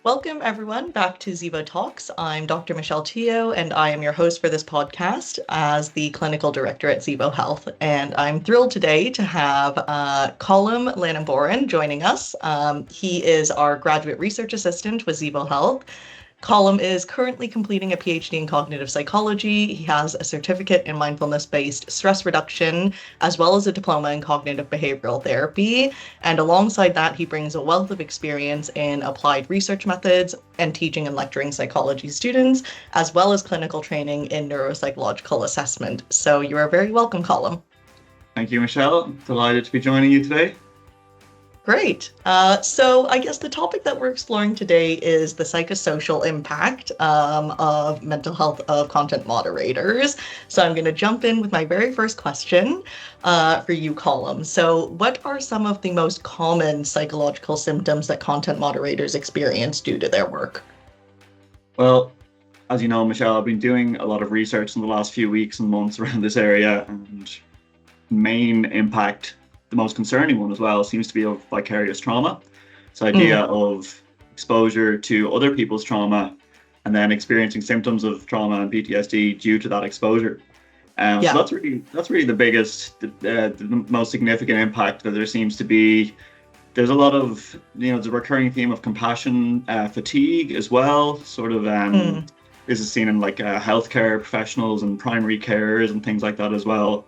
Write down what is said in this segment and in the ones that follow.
Welcome everyone back to Zevo Talks. I'm Dr. Michelle Teo and I am your host for this podcast as the clinical director at Zevo Health. And I'm thrilled today to have Colm Lannon-Boran joining us. He is our graduate research assistant with Zevo Health. Colm is currently completing a PhD in cognitive psychology. He has a certificate in mindfulness-based stress reduction, as well as a diploma in cognitive behavioral therapy. And alongside that, he brings a wealth of experience in applied research methods and teaching and lecturing psychology students, as well as clinical training in neuropsychological assessment. So you are very welcome, Colm. Thank you, Michelle. Delighted to be joining you today. Great. So I guess the topic that we're exploring today is the psychosocial impact of mental health of content moderators. So I'm going to jump in with my very first question for you, Colm. So what are some of the most common psychological symptoms that content moderators experience due to their work? Well, as you know, Michelle, I've been doing a lot of research in the last few weeks and months around this area, and main impact, the most concerning one as well, seems to be of vicarious trauma. This idea of exposure to other people's trauma and then experiencing symptoms of trauma and PTSD due to that exposure. So that's really the biggest, the most significant impact that there seems to be. There's a lot of, the recurring theme of compassion fatigue as well. Sort of this is seen in like healthcare professionals and primary carers and things like that as well.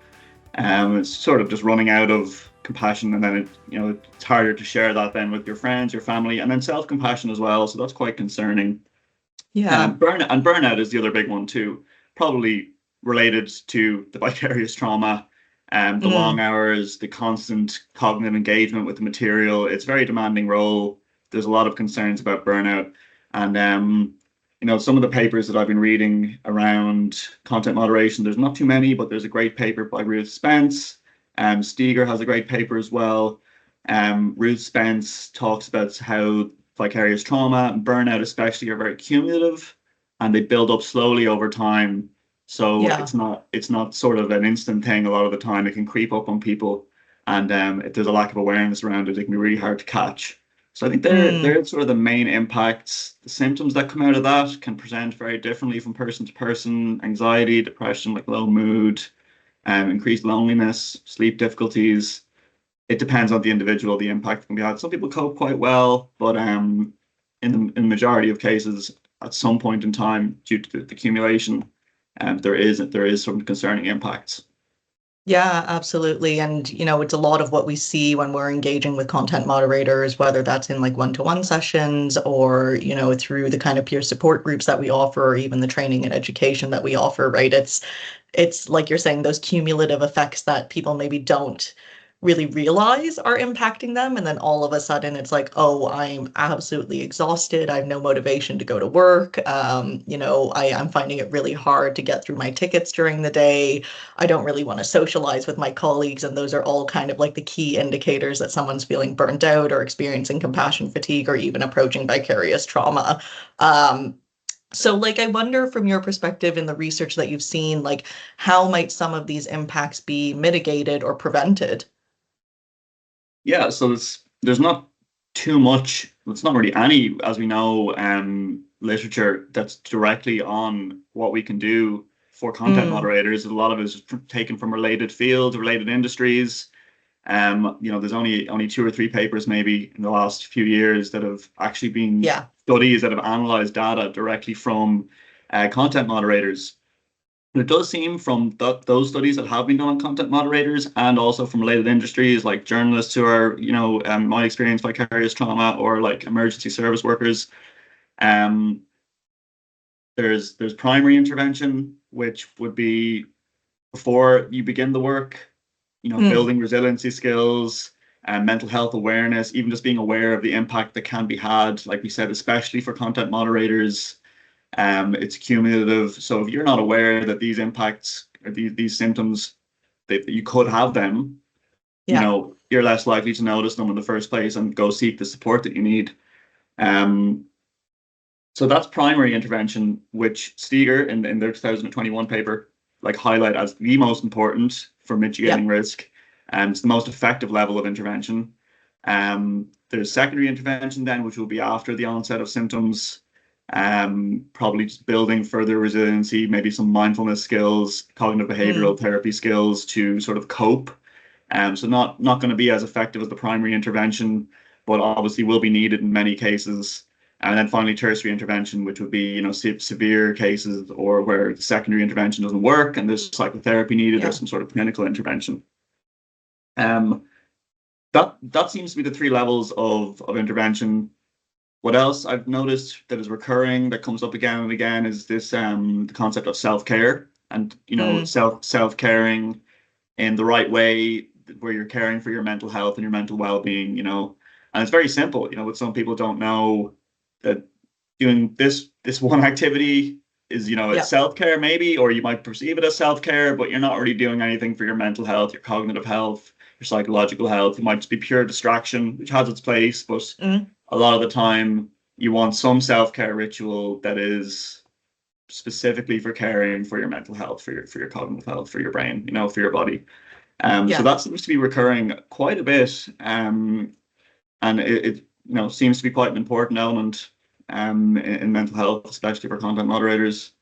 It's sort of just running out of compassion, and then it's harder to share that then with your friends, your family, and then self-compassion as well. So that's quite concerning. Burnout is the other big one too, probably related to the vicarious trauma, the long hours, the constant cognitive engagement with the material. It's a very demanding role. There's a lot of concerns about burnout, and some of the papers that I've been reading around content moderation, there's not too many, but there's a great paper by Ruth Spence. Steger has a great paper as well. Ruth Spence talks about how vicarious trauma and burnout especially are very cumulative, and they build up slowly over time. So it's not sort of an instant thing. A lot of the time it can creep up on people, and if there's a lack of awareness around it, it can be really hard to catch. So I think they're sort of the main impacts. The symptoms that come out of that can present very differently from person to person: anxiety, depression, like low mood, increased loneliness, sleep difficulties. It depends on the individual, the impact can be had. Some people cope quite well, but in the majority of cases, at some point in time, due to the accumulation, there is some concerning impacts. Yeah, absolutely. And, it's a lot of what we see when we're engaging with content moderators, whether that's in like one-to-one sessions or, through the kind of peer support groups that we offer, or even the training and education that we offer, right? It's like you're saying, those cumulative effects that people maybe don't really realize are impacting them. And then all of a sudden it's like, oh, I'm absolutely exhausted. I have no motivation to go to work. I'm finding it really hard to get through my tickets during the day. I don't really want to socialize with my colleagues. And those are all kind of like the key indicators that someone's feeling burnt out or experiencing compassion fatigue or even approaching vicarious trauma. So I wonder from your perspective in the research that you've seen, how might some of these impacts be mitigated or prevented? Yeah, so there's not too much, it's not really any, as we know, literature that's directly on what we can do for content moderators. A lot of it is taken from related fields, related industries. There's only 2 or 3 papers maybe in the last few years that have actually been studies that have analyzed data directly from content moderators. But it does seem from those studies that have been done on content moderators, and also from related industries like journalists who are, might experience vicarious trauma, or like emergency service workers. There's primary intervention, which would be before you begin the work, building resiliency skills and mental health awareness, even just being aware of the impact that can be had, like we said, especially for content moderators. It's cumulative. So if you're not aware that these impacts, or these symptoms, that you could have them, you're less likely to notice them in the first place and go seek the support that you need. So that's primary intervention, which Steger in their 2021 paper highlight as the most important for mitigating risk. It's the most effective level of intervention. There's secondary intervention then, which will be after the onset of symptoms. Probably just building further resiliency, maybe some mindfulness skills, cognitive behavioral therapy skills to sort of cope. So not going to be as effective as the primary intervention, but obviously will be needed in many cases. And then finally, tertiary intervention, which would be, severe cases or where the secondary intervention doesn't work and there's psychotherapy needed or some sort of clinical intervention. That seems to be the three levels of intervention. What else I've noticed that is recurring, that comes up again and again, is this the concept of self-care and self-caring in the right way, where you're caring for your mental health and your mental well-being. And it's very simple. What some people don't know, that doing this one activity is, it's self-care maybe, or you might perceive it as self-care, but you're not really doing anything for your mental health, your cognitive health, your psychological health. It might just be pure distraction, which has its place, but a lot of the time you want some self-care ritual that is specifically for caring for your mental health, for your cognitive health, for your brain, for your body. So that seems to be recurring quite a bit. And it seems to be quite an important element in mental health, especially for content moderators.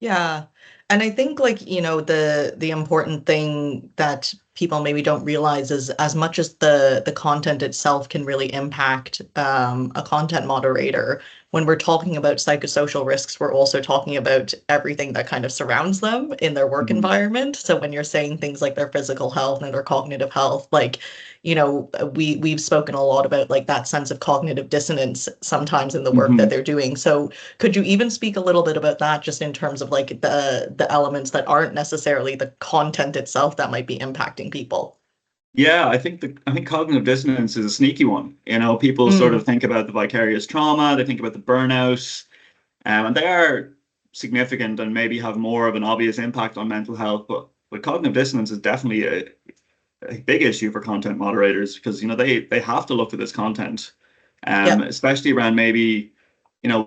Yeah. And I think the important thing that people maybe don't realize is, as much as the content itself can really impact a content moderator, when we're talking about psychosocial risks, we're also talking about everything that kind of surrounds them in their work environment. So when you're saying things like their physical health and their cognitive health, we've spoken a lot about that sense of cognitive dissonance sometimes in the work that they're doing. So could you even speak a little bit about that, just in terms of the elements that aren't necessarily the content itself that might be impacting people? Yeah, I think cognitive dissonance is a sneaky one. People sort of think about the vicarious trauma, they think about the burnout, and they are significant and maybe have more of an obvious impact on mental health. But cognitive dissonance is definitely a big issue for content moderators, because they have to look at this content, especially around maybe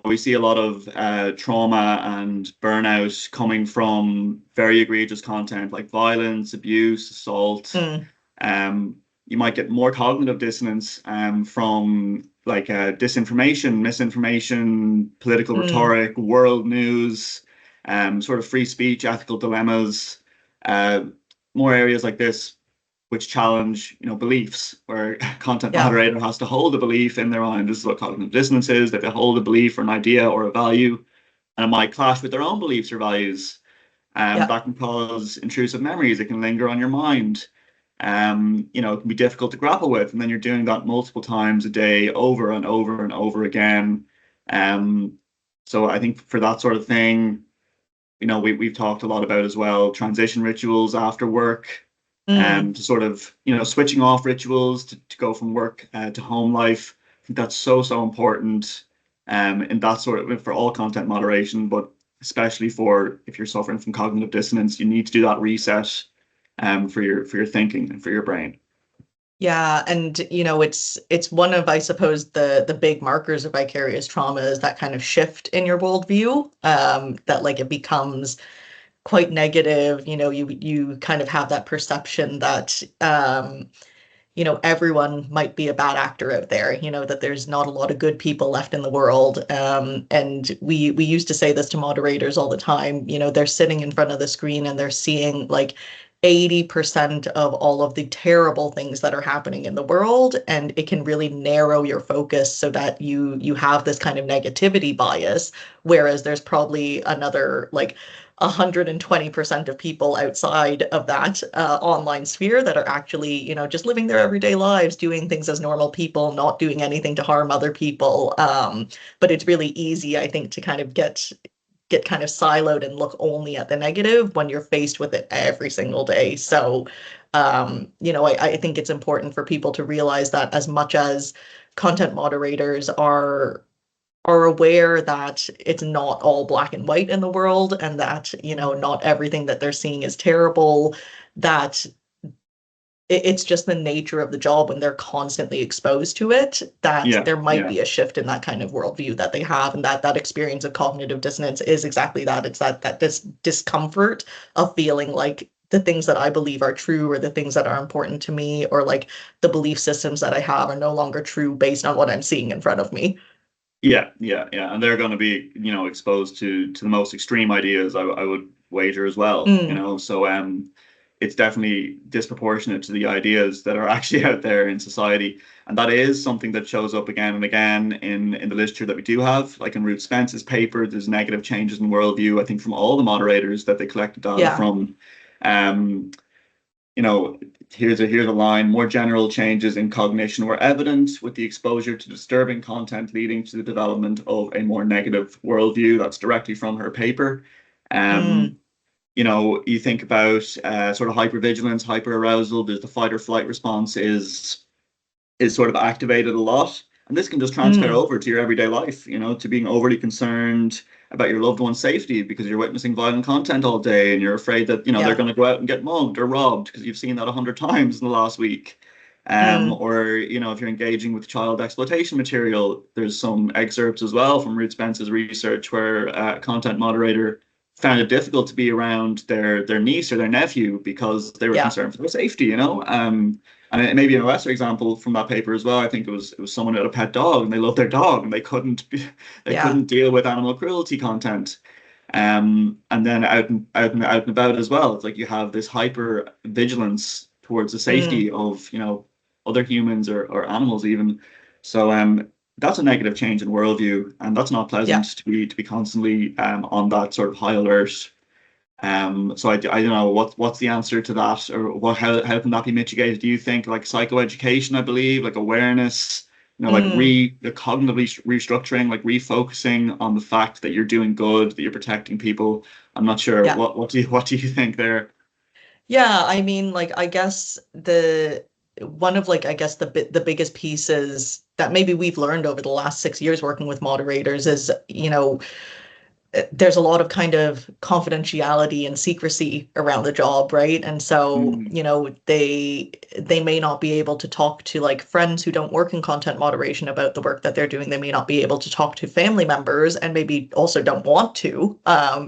we see a lot of trauma and burnout coming from very egregious content like violence, abuse, assault. You might get more cognitive dissonance from disinformation, misinformation, political rhetoric, world news, sort of free speech, ethical dilemmas, more areas like this which challenge, beliefs, where content moderator has to hold a belief in their mind. This is what cognitive dissonance is, that they hold a belief or an idea or a value, and it might clash with their own beliefs or values. That can cause intrusive memories. It can linger on your mind. It can be difficult to grapple with, and then you're doing that multiple times a day, over and over and over again. So I think for that sort of thing, we've talked a lot about as well transition rituals after work, to sort of switching off rituals to go from work to home life. I think that's so important, in that sort of, for all content moderation, but especially for if you're suffering from cognitive dissonance, you need to do that reset for your thinking and for your brain. Yeah, and it's one of, I suppose, the big markers of vicarious trauma is that kind of shift in your worldview, that it becomes quite negative. You kind of have that perception that everyone might be a bad actor out there, that there's not a lot of good people left in the world. And we used to say this to moderators all the time. They're sitting in front of the screen and they're seeing 80% of all of the terrible things that are happening in the world, and it can really narrow your focus so that you have this kind of negativity bias, whereas there's probably another 120% of people outside of that online sphere that are actually, just living their everyday lives, doing things as normal people, not doing anything to harm other people. But it's really easy, I think, to kind of get kind of siloed and look only at the negative when you're faced with it every single day. So, I think it's important for people to realize that, as much as content moderators are aware that it's not all black and white in the world, and that, not everything that they're seeing is terrible, that it's just the nature of the job when they're constantly exposed to it, that there might be a shift in that kind of worldview that they have, and that experience of cognitive dissonance is exactly that. It's that this discomfort of feeling like the things that I believe are true or the things that are important to me or like the belief systems that I have are no longer true based on what I'm seeing in front of me. Yeah, yeah, yeah, and they're going to be, exposed to the most extreme ideas. I would wager as well. Mm, So it's definitely disproportionate to the ideas that are actually out there in society, and that is something that shows up again and again in the literature that we do have. Like in Ruth Spence's paper, there's negative changes in worldview. I think from all the moderators that they collected data yeah. from. Um, you know, here's a line: more general changes in cognition were evident with the exposure to disturbing content leading to the development of a more negative worldview. That's directly from her paper. Mm, Um, you think about sort of hypervigilance, hyperarousal. There's the fight or flight response is sort of activated a lot. And this can just transfer mm, over to your everyday life, to being overly concerned about your loved one's safety because you're witnessing violent content all day and you're afraid that, they're yeah. going to go out and get mugged or robbed because you've seen that 100 times in the last week. Mm, Or, if you're engaging with child exploitation material, there's some excerpts as well from Ruth Spence's research where a content moderator found it difficult to be around their niece or their nephew because they were yeah. concerned for their safety. And it may be a lesser example from that paper as well. I think it was someone who had a pet dog and they loved their dog and they Yeah. couldn't deal with animal cruelty content. And then out and about as well. It's like you have this hyper vigilance towards the Mm, safety of other humans or animals even. So that's a negative change in worldview, and that's not yeah. pleasant to be constantly on that sort of high alert. So I don't know what's the answer to that, or how can that be mitigated? Do you think like psychoeducation, I believe, like awareness, like Mm, the cognitively restructuring, like refocusing on the fact that you're doing good, that you're protecting people? I'm not sure. yeah. What do you think there? Yeah, I mean, like, I guess the one of like, I guess the biggest pieces that maybe we've learned over the last 6 years working with moderators is, there's a lot of kind of confidentiality and secrecy around the job, right? And so, Mm, they may not be able to talk to like friends who don't work in content moderation about the work that they're doing. They may not be able to talk to family members and maybe also don't want to,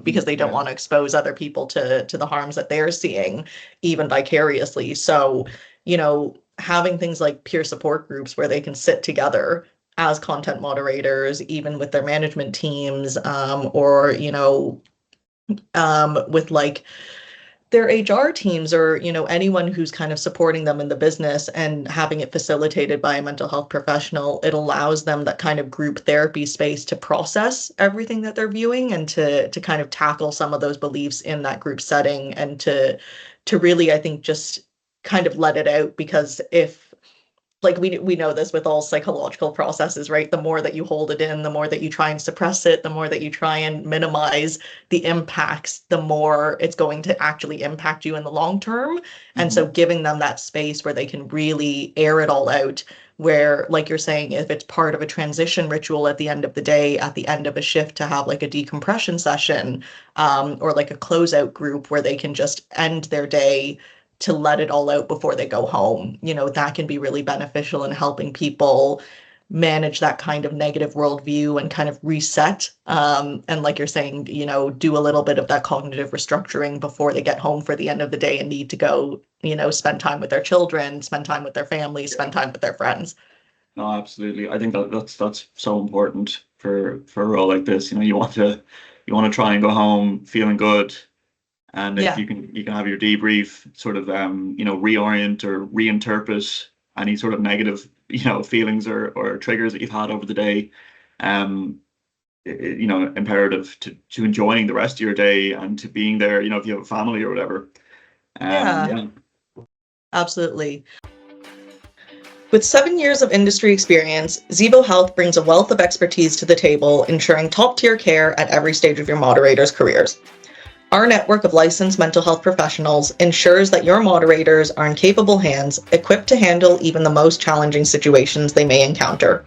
because they don't yeah. want to expose other people to the harms that they're seeing, even vicariously. So, having things like peer support groups where they can sit together as content moderators, even with their management teams, or with like their HR teams, or anyone who's kind of supporting them in the business, and having it facilitated by a mental health professional. It allows them that kind of group therapy space to process everything that they're viewing and to kind of tackle some of those beliefs in that group setting, and to really, I think, just kind of let it out. Because if, like, we know this with all psychological processes, right? The more that you hold it in, the more that you try and suppress it, the more that you try and minimize the impacts, the more it's going to actually impact you in the long term. And so Mhm. giving them that space where they can really air it all out, where, like you're saying, if it's part of a transition ritual at the end of the day, at the end of a shift, to have like a decompression session, or like a closeout group where they can just end their day to let it all out before they go home. That can be really beneficial in helping people manage that kind of negative worldview and kind of reset. And like you're saying, do a little bit of that cognitive restructuring before they get home for the end of the day and need to go, spend time with their children, spend time with their family, Yeah. spend time with their friends. No, absolutely. I think that's so important for a role like this. You want to try and go home feeling good. And if Yeah. you can have your debrief, sort of reorient or reinterpret any sort of negative feelings or triggers that you've had over the day, um, imperative to enjoying the rest of your day and to being there. If you have a family or whatever. Yeah, Yeah. absolutely. With 7 years of industry experience, Zevo Health brings a wealth of expertise to the table, ensuring top-tier care at every stage of your moderators' careers. Our network of licensed mental health professionals ensures that your moderators are in capable hands, equipped to handle even the most challenging situations they may encounter.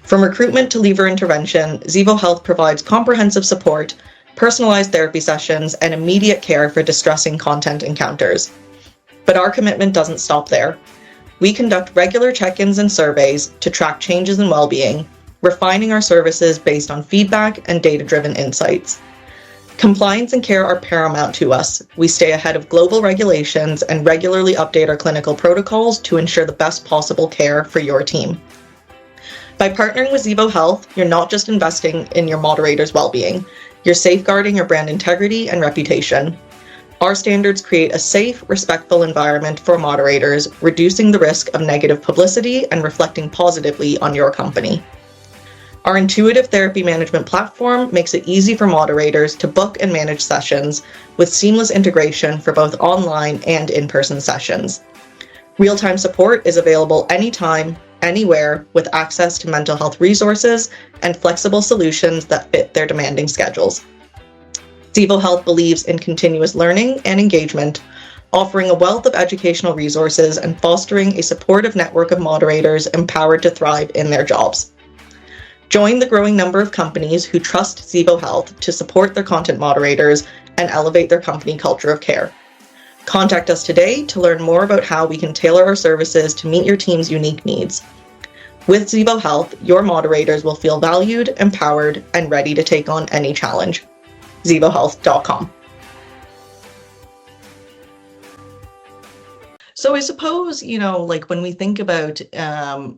From recruitment to leaver intervention, Zevo Health provides comprehensive support, personalized therapy sessions, and immediate care for distressing content encounters. But our commitment doesn't stop there. We conduct regular check-ins and surveys to track changes in well-being, refining our services based on feedback and data-driven insights. Compliance and care are paramount to us. We stay ahead of global regulations and regularly update our clinical protocols to ensure the best possible care for your team. By partnering with Zevo Health, you're not just investing in your moderator's well-being, you're safeguarding your brand integrity and reputation. Our standards create a safe, respectful environment for moderators, reducing the risk of negative publicity and reflecting positively on your company. Our intuitive therapy management platform makes it easy for moderators to book and manage sessions with seamless integration for both online and in-person sessions. Real-time support is available anytime, anywhere, with access to mental health resources and flexible solutions that fit their demanding schedules. Zevo Health believes in continuous learning and engagement, offering a wealth of educational resources and fostering a supportive network of moderators empowered to thrive in their jobs. Join the growing number of companies who trust Zevo Health to support their content moderators and elevate their company culture of care. Contact us today to learn more about how we can tailor our services to meet your team's unique needs. With Zevo Health, your moderators will feel valued, empowered, and ready to take on any challenge. ZevoHealth.com. So I suppose, like when we think about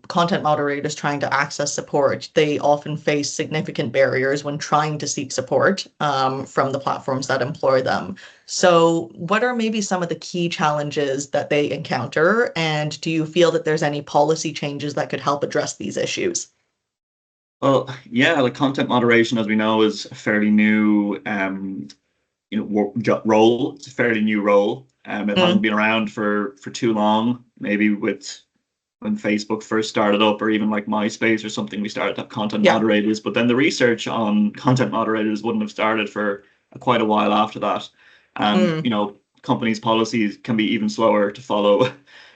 content moderators trying to access support, they often face significant barriers when trying to seek support from the platforms that employ them. So what are maybe some of the key challenges that they encounter? And do you feel that there's any policy changes that could help address these issues? Well, yeah, like content moderation, as we know, is a fairly new role. It's a fairly new role. It hasn't been around for too long. Maybe with when Facebook first started up, or even like MySpace or something, we started to have content moderators. But then the research on content moderators wouldn't have started for quite a while after that. And companies' policies can be even slower to follow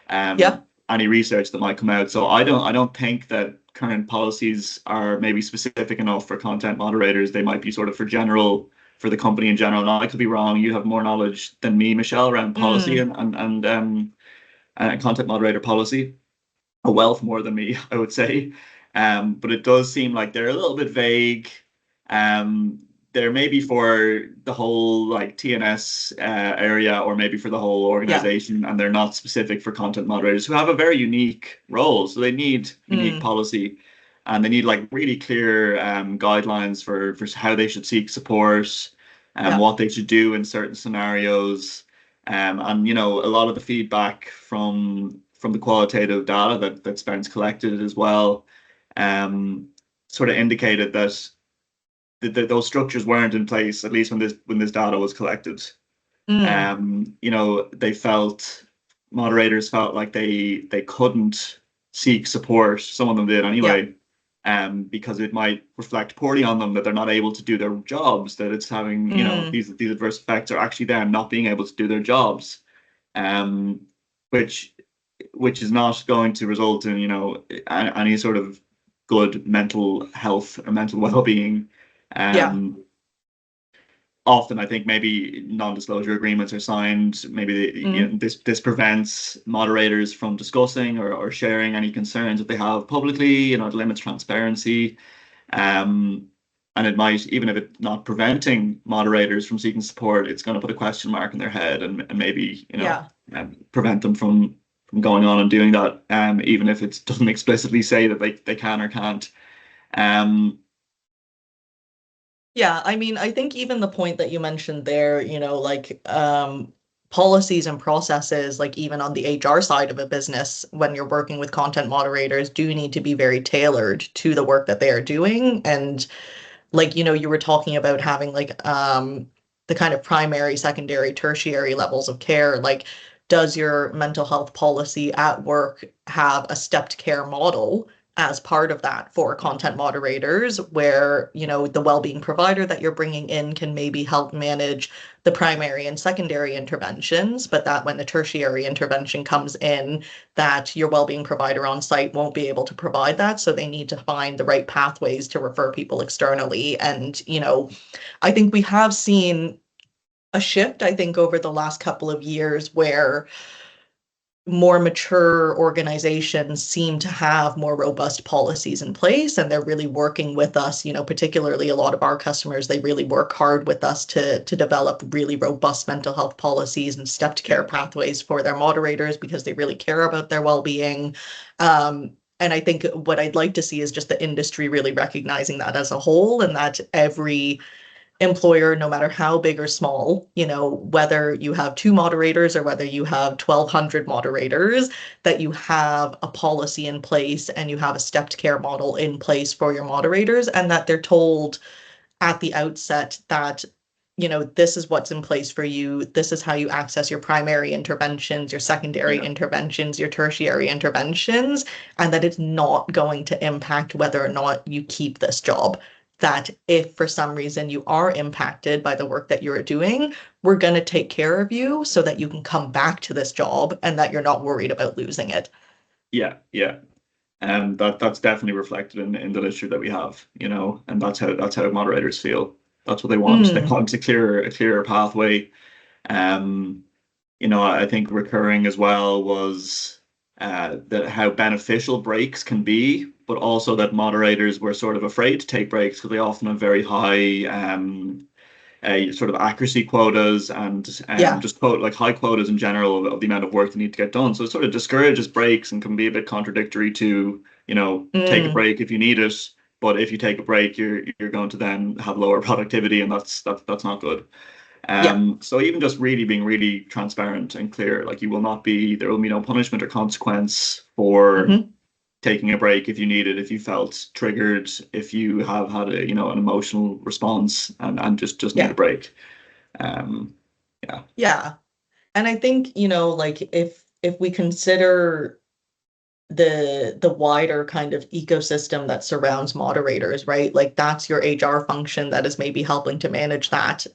any research that might come out. So I don't think that current policies are maybe specific enough for content moderators. They might be sort of for the company in general. Now, I could be wrong. You have more knowledge than me, Michelle, around policy and content moderator policy. A wealth more than me, I would say. But it does seem like they're a little bit vague. They're maybe for the whole like TNS area, or maybe for the whole organization, and they're not specific for content moderators who have a very unique role. So they need unique policy. And they need like really clear guidelines for how they should seek support and what they should do in certain scenarios. And a lot of the feedback from the qualitative data that Spence collected as well sort of indicated that those structures weren't in place, at least when this data was collected. Moderators felt like they couldn't seek support. Some of them did anyway. Because it might reflect poorly on them, that they're not able to do their jobs, that it's having, these adverse effects are actually them not being able to do their jobs, which is not going to result in, any sort of good mental health or mental well-being. Often, I think maybe non-disclosure agreements are signed. Maybe this prevents moderators from discussing or sharing any concerns that they have publicly. It limits transparency, and it might, even if it's not preventing moderators from seeking support, it's going to put a question mark in their head and maybe prevent them from going on and doing that, even if it doesn't explicitly say that they can or can't. Yeah, I mean, I think even the point that you mentioned there, policies and processes, like even on the HR side of a business, when you're working with content moderators, do need to be very tailored to the work that they are doing. And you were talking about having the kind of primary, secondary, tertiary levels of care. Like, does your mental health policy at work have a stepped care model as part of that for content moderators, where the well-being provider that you're bringing in can maybe help manage the primary and secondary interventions, but that when the tertiary intervention comes in, that your well-being provider on site won't be able to provide that, so they need to find the right pathways to refer people externally. And I think we have seen a shift, I think, over the last couple of years, where more mature organizations seem to have more robust policies in place, and they're really working with us, particularly a lot of our customers, they really work hard with us to develop really robust mental health policies and stepped care pathways for their moderators because they really care about their well-being. And I think what I'd like to see is just the industry really recognizing that as a whole, and that every employer, no matter how big or small, whether you have 2 moderators or whether you have 1,200 moderators, that you have a policy in place and you have a stepped care model in place for your moderators, and that they're told at the outset that this is what's in place for you. This is how you access your primary interventions, your secondary Yeah. interventions, your tertiary interventions, and that it's not going to impact whether or not you keep this job. That if for some reason you are impacted by the work that you're doing, we're going to take care of you so that you can come back to this job and that you're not worried about losing it. Yeah, yeah. And that's definitely reflected in the literature that we have, and that's how moderators feel. That's what they want. They Mm, want a clearer pathway. Um, I think recurring as well was that how beneficial breaks can be, but also that moderators were sort of afraid to take breaks because they often have very high sort of accuracy quotas and yeah. just quote like high quotas in general of the amount of work they need to get done. So it sort of discourages breaks and can be a bit contradictory to, take a Mm, break if you need it, but if you take a break, you're going to then have lower productivity, and that's not good. yeah. So even just really being really transparent and clear, like there will be no punishment or consequence for Hmm. taking a break if you need it, if you felt triggered, if you have had an emotional response and just need a Yeah. break. Um, yeah. Yeah. And I think, like if we consider the wider kind of ecosystem that surrounds moderators, right? Like that's your HR function that is maybe helping to manage that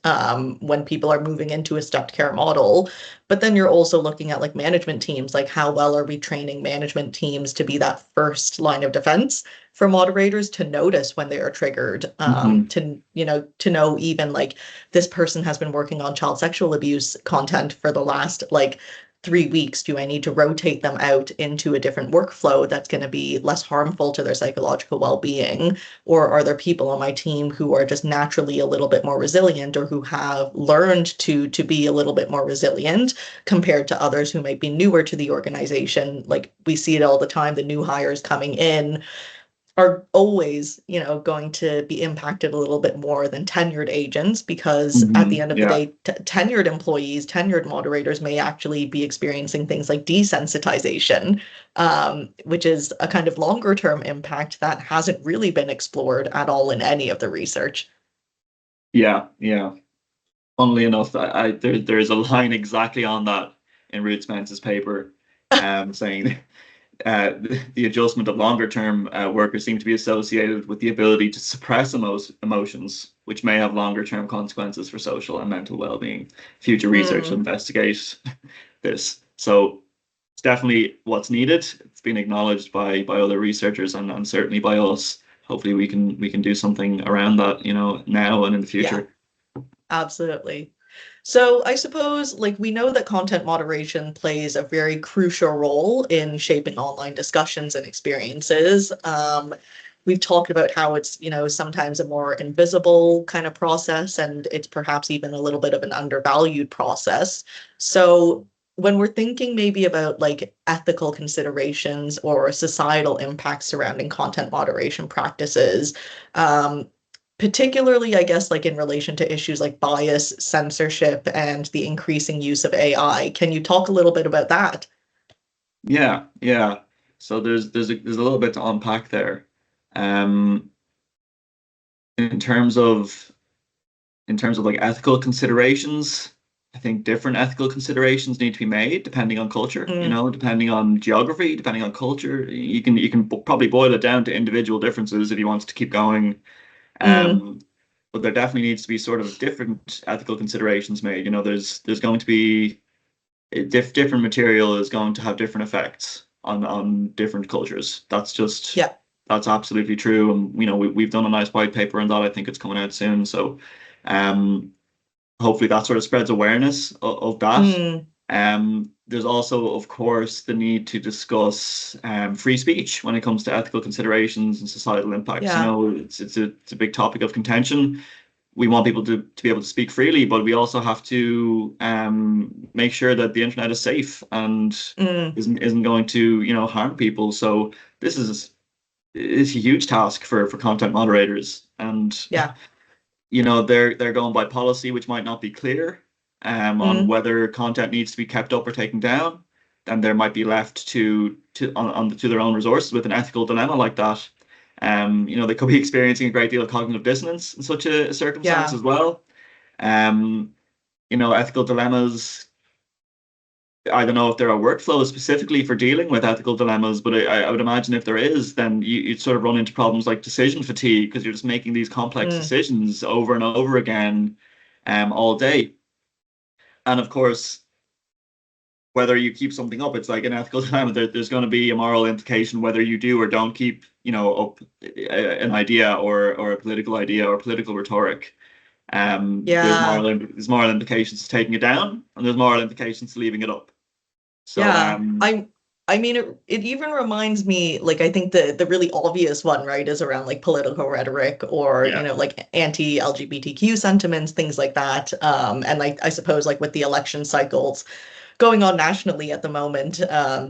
when people are moving into a stepped care model. But then you're also looking at like management teams, like how well are we training management teams to be that first line of defense for moderators to notice when they are triggered, Hmm. to know even like this person has been working on child sexual abuse content for the last like 3 weeks. Do I need to rotate them out into a different workflow that's going to be less harmful to their psychological well-being? Or are there people on my team who are just naturally a little bit more resilient or who have learned to be a little bit more resilient compared to others who might be newer to the organization? Like we see it all the time, the new hires coming in are always, going to be impacted a little bit more than tenured agents because at the Hmm. end of the Yeah. day, tenured employees, tenured moderators may actually be experiencing things like desensitization, which is a kind of longer term impact that hasn't really been explored at all in any of the research. Yeah. Yeah. Funnily enough, there's a line exactly on that in Ruth Spence's paper, saying the adjustment of longer term workers seem to be associated with the ability to suppress emotions, which may have longer term consequences for social and mental well being. Future research will Mm, investigate this. So it's definitely what's needed. It's been acknowledged by other researchers and certainly by us. Hopefully we can do something around that, now and in the yeah. future. Absolutely. So I suppose like we know that content moderation plays a very crucial role in shaping online discussions and experiences. We've talked about how it's, sometimes a more invisible kind of process, and it's perhaps even a little bit of an undervalued process. So when we're thinking maybe about like ethical considerations or societal impacts surrounding content moderation practices, um, particularly, I guess, like in relation to issues like bias, censorship, and the increasing use of AI. Can you talk a little bit about that? Yeah, yeah. So there's a little bit to unpack there. Um, in terms of like ethical considerations, I think different ethical considerations need to be made depending on culture, Mm, depending on geography, depending on culture. You can probably boil it down to individual differences if you want to keep going. mm, Um, but there definitely needs to be sort of different ethical considerations made. There's going to be different material is going to have different effects on different cultures. yeah. That's absolutely true. And we've done a nice white paper on that. I think it's coming out soon. So um hopefully that sort of spreads awareness of that. Mm, there's also, of course, the need to discuss free speech when it comes to ethical considerations and societal impacts. You Yeah. know, it's a big topic of contention. We want people to be able to speak freely, but we also have to make sure that the internet is safe and Mm, isn't going to, harm people. So this is a huge task for content moderators, and yeah. they're going by policy, which might not be clear on Mm, whether content needs to be kept up or taken down. Then there might be left to their own resources with an ethical dilemma like that. They could be experiencing a great deal of cognitive dissonance in such a circumstance yeah. as well. Um, Ethical dilemmas. I don't know if there are workflows specifically for dealing with ethical dilemmas, but I would imagine if there is, then you'd sort of run into problems like decision fatigue because you're just making these complex Mm, decisions over and over again, all day. And of course, whether you keep something up, it's like an ethical dilemma. There's going to be a moral implication whether you do or don't keep, up an idea or a political idea or political rhetoric. yeah. There's moral implications to taking it down, and there's moral implications to leaving it up. So Yeah. I mean it even reminds me, like, I think the really obvious one, right, is around like political rhetoric or, yeah. like anti-LGBTQ sentiments, things like that. And I suppose like with the election cycles going on nationally at the moment.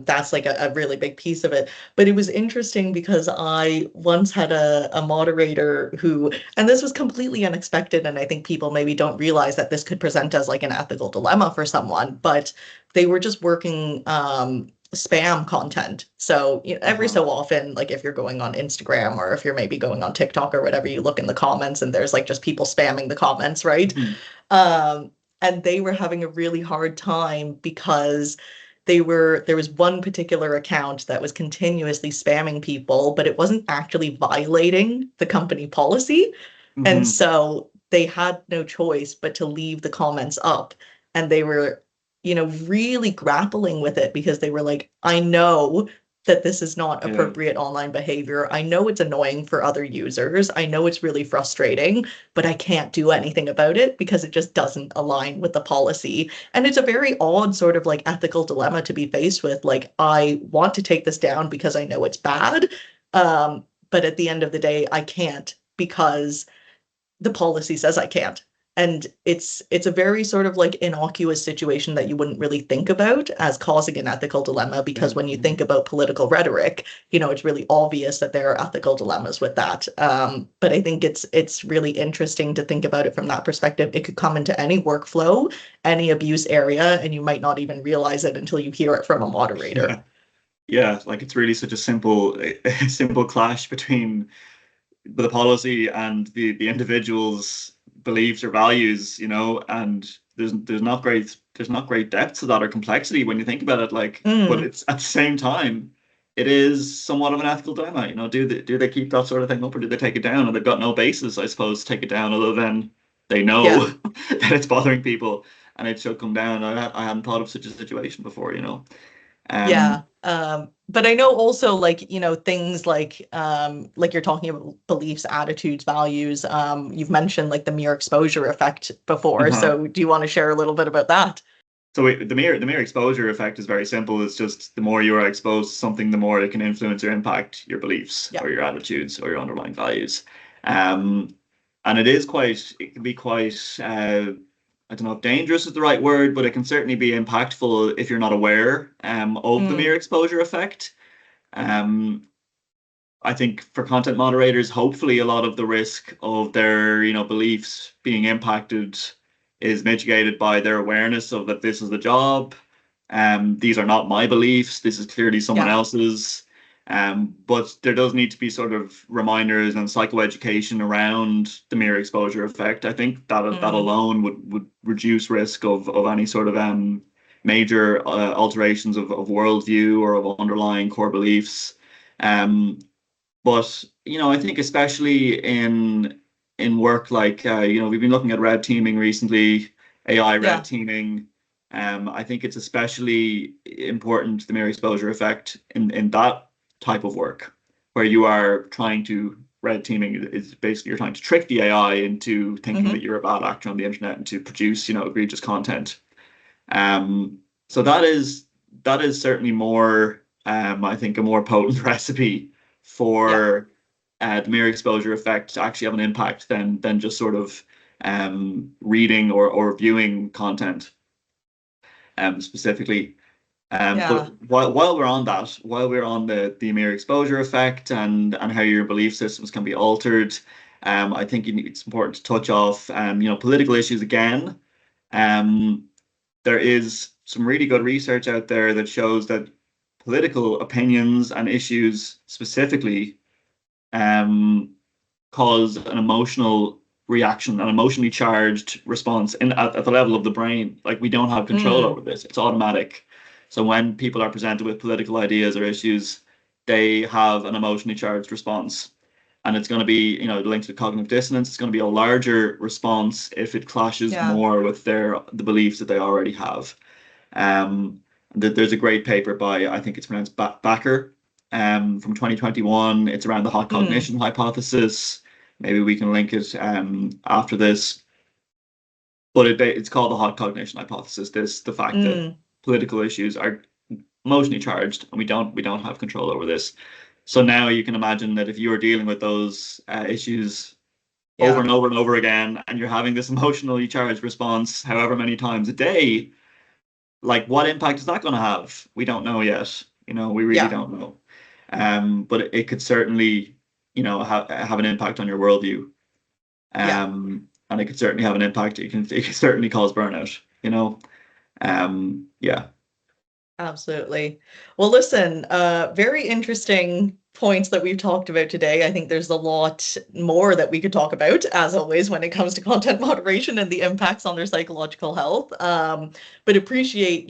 That's like a really big piece of it. But it was interesting because I once had a moderator who, and this was completely unexpected, and I think people maybe don't realize that this could present as like an ethical dilemma for someone, but they were just working spam content. So, every Uh-huh. so often, like if you're going on Instagram or if you're maybe going on TikTok or whatever, you look in the comments and there's like just people spamming the comments, right? Mhm. Um, and they were having a really hard time because there was one particular account that was continuously spamming people, but it wasn't actually violating the company policy. And Mhm. so they had no choice but to leave the comments up. And they were, really grappling with it because they were like, I know that this is not Yeah. appropriate online behavior. I know it's annoying for other users. I know it's really frustrating, but I can't do anything about it because it just doesn't align with the policy. And it's a very odd sort of like ethical dilemma to be faced with. Like, I want to take this down because I know it's bad. But at the end of the day, I can't because the policy says I can't. And it's a very sort of like innocuous situation that you wouldn't really think about as causing an ethical dilemma, because Yeah. when you think Mhm. about political rhetoric, it's really obvious that there are ethical dilemmas with that. But I think it's really interesting to think about it from that perspective. It could come into any workflow, any abuse area, and you might not even realize it until you hear it from a moderator. Yeah. Yeah. Like it's really such a simple clash between the policy and the individual's beliefs or values, and there's not great depth to that or complexity when you think about it. Like, but Mm, it's at the same time, it is somewhat of an ethical dilemma. Do they keep that sort of thing up or do they take it down? And they've got no basis, I suppose, to take it down other than they know yeah. that it's bothering people and it should come down. I hadn't thought of such a situation before. Yeah. Um, But I know also like, things like you're talking about beliefs, attitudes, values. You've mentioned like the mere exposure effect before. uh-huh. So do you want to share a little bit about that? So the mere exposure effect is very simple. It's just the more you are exposed to something, the more it can influence or impact your beliefs Yeah. or your attitudes or your underlying values. Um, and it can be quite, I don't know if dangerous is the right word, but it can certainly be impactful if you're not aware of the mere Mm, exposure effect. Um, I think for content moderators, hopefully a lot of the risk of their, beliefs being impacted is mitigated by their awareness of that this is the job. These are not my beliefs. This is clearly someone yeah. else's. But there does need to be sort of reminders and psychoeducation around the mere exposure effect. I think that Mm, alone would reduce risk of any sort of major alterations of worldview or of underlying core beliefs. Um, but I think especially in work like we've been looking at red teaming recently, AI red yeah. teaming. I think it's especially important the mere exposure effect in that type of work where you are trying to red teaming is basically you're trying to trick the AI into thinking that Hmm. you're a bad actor on the internet and to produce egregious content. Um, So that is certainly more, I think, a more potent recipe Yeah. for the mere exposure effect to actually have an impact than just sort of reading or viewing content specifically. Yeah. But while we're on that, while we're on the mere exposure effect and how your belief systems can be altered, I think it's important to touch off, political issues again. Um, there is some really good research out there that shows that political opinions and issues specifically um, cause an emotional reaction, an emotionally charged response at the level of the brain. Like we don't have control Mm. over this; it's automatic. So when people are presented with political ideas or issues, they have an emotionally charged response. And it's going to be, linked to cognitive dissonance. It's going to be a larger response if it clashes Yeah. more with the beliefs that they already have. Um, there's a great paper by, I think it's pronounced Backer, from 2021. It's around the hot Mm. cognition hypothesis. Maybe we can link it after this. But it's called the hot cognition hypothesis. The fact that Mm. political issues are emotionally charged and we don't have control over this. So now you can imagine that if you are dealing with those issues over Yeah. and over and over again, and you're having this emotionally charged response however many times a day, like what impact is that going to have? We don't know yet. We really Yeah. don't know. But it could certainly, have an impact on your worldview. Yeah. And it could certainly have an impact. It can certainly cause burnout. Yeah. Absolutely. Well, listen, very interesting points that we've talked about today. I think there's a lot more that we could talk about, as always, when it comes to content moderation and the impacts on their psychological health. But appreciate,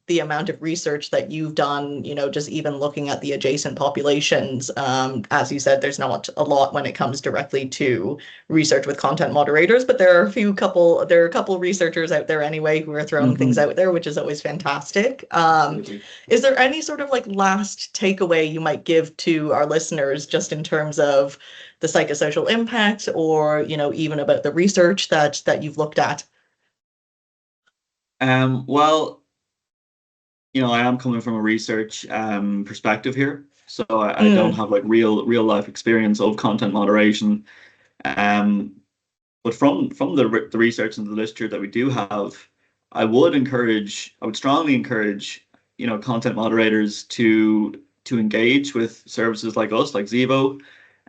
the amount of research that you've done, just even looking at the adjacent populations. As you said, there's not a lot when it comes directly to research with content moderators, but there are a couple researchers out there anyway who are throwing things Hmm. out there, which is always fantastic. Absolutely. Is there any sort of like last takeaway you might give to our listeners just in terms of the psychosocial impact or, even about the research that you've looked at? Well, I am coming from a research perspective here, so I don't Mm. have like real life experience of content moderation. Um, but from the research and the literature that we do have, I would strongly encourage, content moderators to engage with services like us, like Zevo.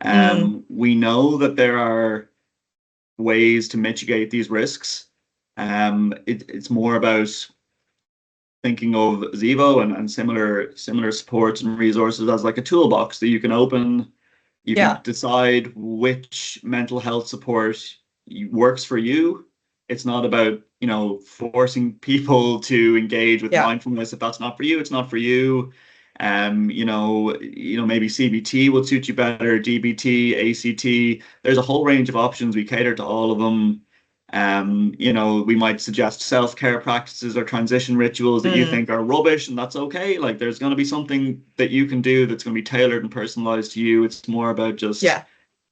Mm. We know that there are ways to mitigate these risks. It's more about thinking of Zevo and similar supports and resources as like a toolbox that you can open. You can Yeah. decide which mental health support works for you. It's not about, forcing people to engage with Yeah. mindfulness. If that's not for you, it's not for you. Maybe CBT will suit you better, DBT, ACT. There's a whole range of options. We cater to all of them. We might suggest self-care practices or transition rituals that you Mm. think are rubbish, and that's okay. Like there's going to be something that you can do that's going to be tailored and personalized to you. It's more about just Yeah.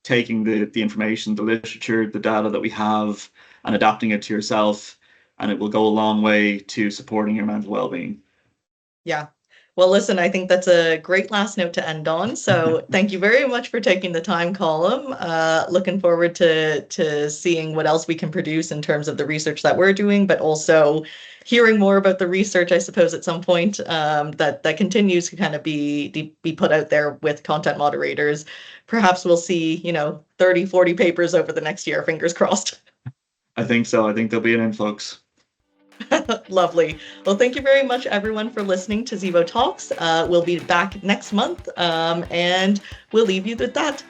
taking the information, the literature, the data that we have, and adapting it to yourself, and it will go a long way to supporting your mental well-being. Yeah. Well, listen, I think that's a great last note to end on. So thank you very much for taking the time, Colm. Looking forward to seeing what else we can produce in terms of the research that we're doing, but also hearing more about the research, I suppose, at some point that continues to kind of be put out there with content moderators. Perhaps we'll see, 30, 40 papers over the next year, fingers crossed. I think so. I think there'll be an influx. Lovely. Well, thank you very much, everyone, for listening to Zevo Talks. We'll be back next month, and we'll leave you with that.